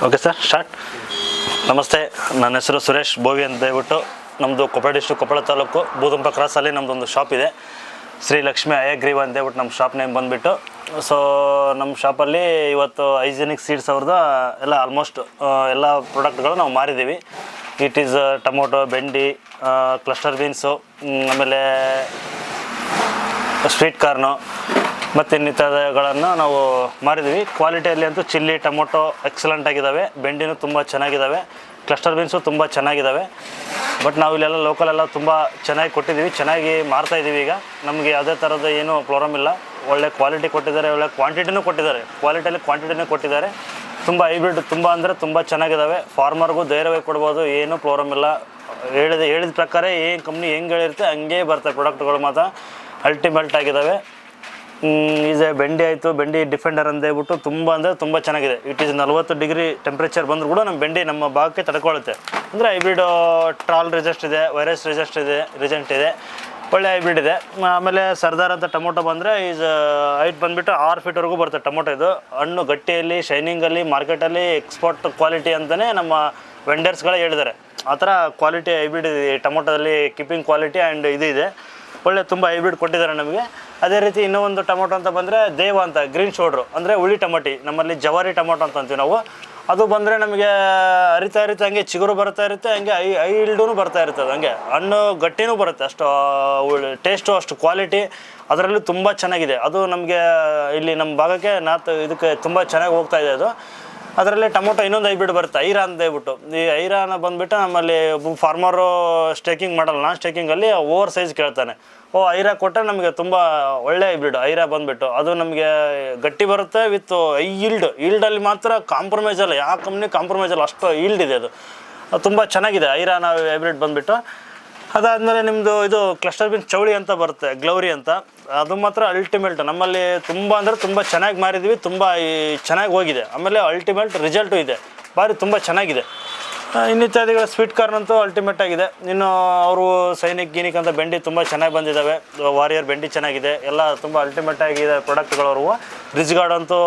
Okay sir, start. ನಮಸ್ತೆ, ನನ್ನ ಹೆಸರು ಸುರೇಶ್ ಬೋವಿ ಅಂತ ಹೇಳ್ಬಿಟ್ಟು. ನಮ್ಮದು ಕೊಪ್ಪಳ ಡಿಸ್ಟ್ರಿಕ್ಟ್, ಕೊಪ್ಪಳ ತಾಲೂಕು, ಬೂದಂಪ ಕ್ರಾಸಲ್ಲಿ ನಮ್ಮದೊಂದು ಶಾಪ್ ಇದೆ. ಶ್ರೀ ಲಕ್ಷ್ಮಿ ಹಯಗ್ರೀವ ಅಂತ ಹೇಳ್ಬಿಟ್ಟು ನಮ್ಮ ಶಾಪ್ ನೇಮ್ ಬಂದುಬಿಟ್ಟು. ಸೊ ನಮ್ಮ ಶಾಪಲ್ಲಿ ಇವತ್ತು ಹೈಜಿನಿಕ್ ಸೀಡ್ಸ್ ಅವ್ರದ್ದು ಎಲ್ಲ ಆಲ್ಮೋಸ್ಟ್ ಎಲ್ಲ ಪ್ರಾಡಕ್ಟ್ಗಳು ನಾವು ಮಾರಿದ್ದೀವಿ. ಇಟ್ ಈಸ್ ಟೊಮೊಟೊ, ಬೆಂಡಿ, ಕ್ಲಸ್ಟರ್ ಬೀನ್ಸು, ಆಮೇಲೆ ಸ್ವೀಟ್ ಕಾರ್ನು ಮತ್ತು ಇನ್ನಿತರಗಳನ್ನು ನಾವು ಮಾರಿದ್ದೀವಿ. ಕ್ವಾಲಿಟಿಯಲ್ಲಿ ಅಂತೂ ಚಿಲ್ಲಿ, ಟೊಮೊಟೊ ಎಕ್ಸಲೆಂಟ್ ಆಗಿದ್ದಾವೆ. ಬೆಂಡಿನೂ ತುಂಬ ಚೆನ್ನಾಗಿದ್ದಾವೆ. ಕ್ಲಸ್ಟರ್ ಬೀನ್ಸು ತುಂಬ ಚೆನ್ನಾಗಿದ್ದಾವೆ. ಬಟ್ ನಾವು ಇಲ್ಲೆಲ್ಲ ಲೋಕಲೆಲ್ಲ ತುಂಬ ಚೆನ್ನಾಗಿ ಕೊಟ್ಟಿದ್ದೀವಿ, ಚೆನ್ನಾಗಿ ಮಾರ್ತಾಯಿದ್ದೀವಿ. ಈಗ ನಮಗೆ ಯಾವುದೇ ಥರದ ಏನೂ ಪ್ರಾಬ್ಲಮ್ ಇಲ್ಲ. ಒಳ್ಳೆ ಕ್ವಾಲಿಟಿ ಕೊಟ್ಟಿದ್ದಾರೆ, ಒಳ್ಳೆ ಕ್ವಾಂಟಿಟಿನೂ ಕೊಟ್ಟಿದ್ದಾರೆ. ಕ್ವಾಂಟಿಟಿನೂ ಕೊಟ್ಟಿದ್ದಾರೆ. ತುಂಬ ಹೈಬ್ರಿಡ್ ತುಂಬ ಅಂದರೆ ತುಂಬ ಚೆನ್ನಾಗಿದ್ದಾವೆ. ಫಾರ್ಮರ್ಗೂ ಧೈರ್ಯವಾಗಿ ಕೊಡ್ಬೋದು, ಏನೂ ಪ್ರಾಬ್ಲಮ್ ಇಲ್ಲ. ಹೇಳಿದ ಪ್ರಕಾರ ಏನು ಕಂಪ್ನಿ ಹೆಂಗೆ ಹೇಳಿರುತ್ತೆ ಹಂಗೆ ಬರ್ತವೆ ಪ್ರಾಡಕ್ಟ್ಗಳು. ಮಾತ್ರ ಅಲ್ಟಿಮೇಟ್ ಆಗಿದ್ದಾವೆ. ಬೆಂಡಿ ಆಯಿತು, ಬೆಂಡಿ ಡಿಫೆಂಡರ್ ಅಂತ ಹೇಳ್ಬಿಟ್ಟು ತುಂಬ ಅಂದರೆ ತುಂಬ ಚೆನ್ನಾಗಿದೆ. ಇಟ್ ಈಸ್ 40 ಡಿಗ್ರಿ ಟೆಂಪ್ರೇಚರ್ ಬಂದರೂ ಕೂಡ ನಮ್ಮ ಬೆಂಡಿ ನಮ್ಮ ಭಾಗಕ್ಕೆ ತಡ್ಕೊಳ್ಳುತ್ತೆ. ಅಂದರೆ ಹೈಬ್ರಿಡ್ ಟ್ರಾಲ್ ರೆಸಿಸ್ಟ್ ಇದೆ, ವೈರಸ್ ರೆಸಿಸ್ಟೆಂಟ್ ಇದೆ, ಒಳ್ಳೆ ಹೈಬ್ರಿಡ್ ಇದೆ. ಆಮೇಲೆ ಸರ್ದಾರ್ ಅಂತ ಟೊಮೊಟೊ ಬಂದರೆ ಹೈಟ್ ಬಂದುಬಿಟ್ಟು 6 ಫೀಟ್ವರೆಗೂ ಬರುತ್ತೆ ಟೊಮೊಟೊ. ಇದು ಹಣ್ಣು ಗಟ್ಟಿಯಲ್ಲಿ, ಶೈನಿಂಗಲ್ಲಿ, ಮಾರ್ಕೆಟಲ್ಲಿ ಎಕ್ಸ್ಪೋರ್ಟ್ ಕ್ವಾಲಿಟಿ ಅಂತಲೇ ನಮ್ಮ ವೆಂಡರ್ಸ್ಗಳೇ ಹೇಳಿದ್ದಾರೆ. ಆ ಥರ ಕ್ವಾಲಿಟಿ ಹೈಬ್ರಿಡ್ ಇದೆ ಟೊಮೊಟೊದಲ್ಲಿ. ಕೀಪಿಂಗ್ ಕ್ವಾಲಿಟಿ ಆ್ಯಂಡ್ ಇದು ಇದೆ, ಒಳ್ಳೆ ತುಂಬ ಹೈಬ್ರಿಡ್ ಕೊಟ್ಟಿದ್ದಾರೆ ನಮಗೆ. ಅದೇ ರೀತಿ ಇನ್ನೂ ಒಂದು ಟೊಮೊಟೊ ಅಂತ ಬಂದರೆ ದೇವ ಅಂತ, ಗ್ರೀನ್ ಶೋಲ್ಡ್ರು ಅಂದರೆ ಹುಳಿ ಟೊಮೊಟಿ, ನಮ್ಮಲ್ಲಿ ಜವಾರಿ ಟೊಮೊಟೊ ಅಂತ ಅಂತೀವಿ ನಾವು. ಅದು ಬಂದರೆ ನಮಗೆ ಹರಿತಾ ಇರುತ್ತೆ, ಹಂಗೆ ಚಿಗುರು ಬರ್ತಾ ಇರುತ್ತೆ, ಹಂಗೆ ಐ ಇಲ್ಡೂ ಬರ್ತಾ ಇರ್ತದೆ, ಹಂಗೆ ಹಣ್ಣು ಗಟ್ಟಿನೂ ಬರುತ್ತೆ. ಅಷ್ಟು ಟೇಸ್ಟು, ಅಷ್ಟು ಕ್ವಾಲಿಟಿ ಅದರಲ್ಲೂ ತುಂಬ ಚೆನ್ನಾಗಿದೆ. ಅದು ನಮಗೆ ಇಲ್ಲಿ ನಮ್ಮ ಭಾಗಕ್ಕೆ ಇದಕ್ಕೆ ತುಂಬ ಚೆನ್ನಾಗಿ ಹೋಗ್ತಾ ಇದೆ. ಅದು ಅದರಲ್ಲಿ ಟೊಮೊಟೊ ಇನ್ನೊಂದು ಹೈಬ್ರಿಡ್ ಬರುತ್ತೆ, ಐರಾ ಅಂತ ಹೇಳ್ಬಿಟ್ಟು. ಈ ಐರಾನ ಬಂದುಬಿಟ್ಟು ನಮ್ಮಲ್ಲಿ ಫಾರ್ಮರು ಸ್ಟೇಕಿಂಗ್ ಮಾಡಲ್ಲ, ನಾನ್ ಸ್ಟೇಕಿಂಗಲ್ಲಿ ಓವರ್ ಸೈಜ್ ಕೇಳ್ತಾನೆ. ಐರಾ ಕೊಟ್ಟರೆ ನಮಗೆ ತುಂಬ ಒಳ್ಳೆ ಹೈಬ್ರಿಡ್ ಐರಾ ಬಂದುಬಿಟ್ಟು. ಅದು ನಮಗೆ ಗಟ್ಟಿ ಬರುತ್ತೆ ವಿತ್ ಈಲ್ಡಲ್ಲಿ ಮಾತ್ರ ಕಾಂಪ್ರಮೈಸ್ ಅಲ್ಲ, ಯಾವ ಕಂಪ್ನಿ ಕಾಂಪ್ರಮೈಸ್ ಅಲ್ಲ, ಅಷ್ಟು ಈಲ್ಡ್ ಇದೆ. ಅದು ತುಂಬ ಚೆನ್ನಾಗಿದೆ ಐರಾನ ಹೈಬ್ರಿಡ್ ಬಂದುಬಿಟ್ಟು. ಅದಾದಮೇಲೆ ನಿಮ್ಮದು ಇದು ಕ್ಲಸ್ಟರ್ ಬೀನ್ಸ್ ಚೌಳಿ ಅಂತ ಬರುತ್ತೆ, ಗ್ಲೌರಿ ಅಂತ. ಅದು ಮಾತ್ರ ಅಲ್ಟಿಮೇಟ್. ನಮ್ಮಲ್ಲಿ ತುಂಬ ಅಂದರೆ ತುಂಬ ಚೆನ್ನಾಗಿ ಮಾರಿದ್ವಿ, ತುಂಬ ಚೆನ್ನಾಗಿ ಹೋಗಿದೆ. ಆಮೇಲೆ ಅಲ್ಟಿಮೇಟ್ ರಿಸಲ್ಟು ಇದೆ, ಭಾರಿ ತುಂಬ ಚೆನ್ನಾಗಿದೆ. ಇನ್ನಿತ್ಯಾದಿಗಳ ಸ್ವೀಟ್ ಕಾರ್ನ್ ಅಂತೂ ಅಲ್ಟಿಮೇಟ್ ಆಗಿದೆ. ಇನ್ನು ಅವರು ಸೈನಿಕ್ ಅಂತ ಬೆಂಡಿ ತುಂಬ ಚೆನ್ನಾಗಿ ಬಂದಿದ್ದಾವೆ. ವಾರಿಯರ್ ಬೆಂಡಿ ಚೆನ್ನಾಗಿದೆ, ಎಲ್ಲ ತುಂಬ ಅಲ್ಟಿಮೇಟ್ ಆಗಿದೆ ಪ್ರಾಡಕ್ಟ್ಗಳವ್ರು. ರಿಚ್ ಗಾರ್ಡ್ ಅಂತೂ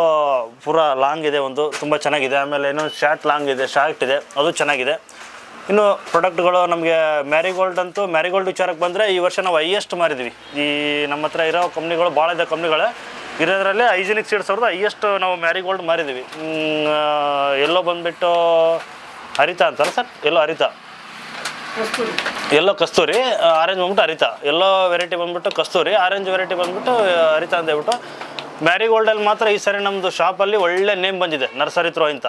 ಪೂರಾ ಲಾಂಗ್ ಇದೆ, ಒಂದು ತುಂಬ ಚೆನ್ನಾಗಿದೆ. ಆಮೇಲೆ ಇನ್ನೊಂದು ಶಾರ್ಟ್ ಇದೆ, ಅದು ಚೆನ್ನಾಗಿದೆ. ಇನ್ನು ಪ್ರಾಡಕ್ಟ್ಗಳು ನಮಗೆ ಮ್ಯಾರಿಗೋಲ್ಡ್ ವಿಚಾರಕ್ಕೆ ಬಂದರೆ ಈ ವರ್ಷ ನಾವು ಹೈಯೆಸ್ಟ್ ಮಾರಿದ್ವಿ. ಈ ನಮ್ಮ ಹತ್ರ ಇರೋ ಕಂಪ್ನಿಗಳು ಭಾಳ ಇದೆ, ಕಂಪ್ನಿಗಳೇ ಇರೋದ್ರಲ್ಲೇ ಹೈಜಿನಿಕ್ ಸೀಡ್ಸ್ ಅವ್ರದ್ದು ಹೈಯೆಸ್ಟ್ ನಾವು ಮ್ಯಾರಿಗೋಲ್ಡ್ ಮಾರಿದ್ವಿ. ಎಲ್ಲೋ ಬಂದುಬಿಟ್ಟು ಹರಿತಾ ಅಂತಲ್ಲ ಸರ್, ಎಲ್ಲೋ ಕಸ್ತೂರಿ, ಆರೆಂಜ್ ಬಂದ್ಬಿಟ್ಟು ಹರಿತಾ. ಎಲ್ಲೋ ವೆರೈಟಿ ಬಂದುಬಿಟ್ಟು ಕಸ್ತೂರಿ, ಆರೆಂಜ್ ವೆರೈಟಿ ಬಂದುಬಿಟ್ಟು ಹರಿತಾ ಅಂತ ಹೇಳ್ಬಿಟ್ಟು. ಮ್ಯಾರಿಗೋಲ್ಡಲ್ಲಿ ಮಾತ್ರ ಈ ಸರಿ ನಮ್ಮದು ಶಾಪಲ್ಲಿ ಒಳ್ಳೆ ನೇಮ್ ಬಂದಿದೆ, ನರ್ಸರಿ ಥ್ರೋ ಅಂತ.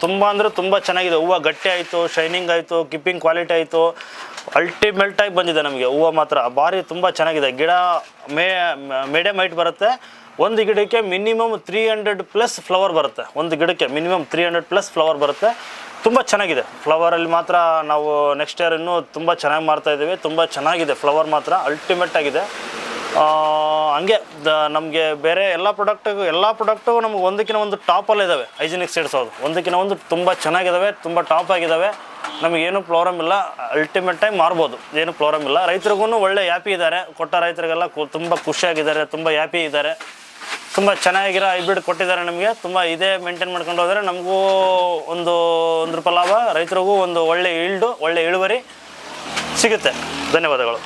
ತುಂಬ ಅಂದರೆ ತುಂಬ ಚೆನ್ನಾಗಿದೆ. ಹೂವು ಗಟ್ಟಿ ಆಯಿತು, ಶೈನಿಂಗ್ ಆಯಿತು, ಕೀಪಿಂಗ್ ಕ್ವಾಲಿಟಿ ಆಯಿತು, ಅಲ್ಟಿಮೇಟಾಗಿ ಬಂದಿದೆ ನಮಗೆ. ಹೂವು ಮಾತ್ರ ಭಾರಿ ತುಂಬ ಚೆನ್ನಾಗಿದೆ. ಗಿಡ ಮೀಡಿಯಮ್ ಹೈಟ್ ಬರುತ್ತೆ. ಒಂದು ಗಿಡಕ್ಕೆ ಮಿನಿಮಮ್ 300+ ಫ್ಲವರ್ ಬರುತ್ತೆ. ಒಂದು ಗಿಡಕ್ಕೆ ಮಿನಿಮಮ್ 300+ ಫ್ಲವರ್ ಬರುತ್ತೆ. ತುಂಬ ಚೆನ್ನಾಗಿದೆ. ಫ್ಲವರಲ್ಲಿ ಮಾತ್ರ ನಾವು ನೆಕ್ಸ್ಟ್ ಇಯರ್ ಇನ್ನೂ ತುಂಬ ಚೆನ್ನಾಗಿ ಮಾಡ್ತಾಯಿದ್ದೀವಿ. ತುಂಬ ಚೆನ್ನಾಗಿದೆ ಫ್ಲವರ್ ಮಾತ್ರ, ಅಲ್ಟಿಮೇಟ್ ಆಗಿದೆ. ಹಂಗೆ ನಮಗೆ ಬೇರೆ ಎಲ್ಲ ಪ್ರಾಡಕ್ಟು ನಮ್ಗೆ ಒಂದಕ್ಕಿಂತ ಒಂದು ಟಾಪಲ್ಲಿ ಇದ್ದಾವೆ. ಹೈಜಿನಿಕ್ ಸೀಡ್ಸ್ ಅವ್ರು ಒಂದಕ್ಕಿಂತ ಒಂದು ತುಂಬ ಚೆನ್ನಾಗಿದ್ದಾವೆ, ತುಂಬ ಟಾಪ್ ಆಗಿದ್ದಾವೆ. ನಮಗೇನು ಪ್ರಾಬ್ಲಮ್ ಇಲ್ಲ, ಅಲ್ಟಿಮೇಟಾಗಿ ಮಾರ್ಬೋದು, ಏನು ಪ್ರಾಬ್ಲಮ್ ಇಲ್ಲ. ರೈತರಿಗೂ ಒಳ್ಳೆ ಹ್ಯಾಪಿ ಇದ್ದಾರೆ, ಕೊಟ್ಟ ರೈತರಿಗೆಲ್ಲ ತುಂಬ ಖುಷಿಯಾಗಿದ್ದಾರೆ, ತುಂಬ ಹ್ಯಾಪಿ ಇದ್ದಾರೆ. ತುಂಬ ಚೆನ್ನಾಗಿರೋ ಹೈಬ್ರಿಡ್ ಕೊಟ್ಟಿದ್ದಾರೆ ನಮಗೆ. ತುಂಬ ಇದೇ ಮೇಂಟೈನ್ ಮಾಡ್ಕೊಂಡು ಹೋದರೆ ನಮಗೂ ಒಂದು ರೂಪಾಯಿ ಲಾಭ, ರೈತರಿಗೂ ಒಂದು ಒಳ್ಳೆ ಇಳುವರಿ ಸಿಗುತ್ತೆ. ಧನ್ಯವಾದಗಳು.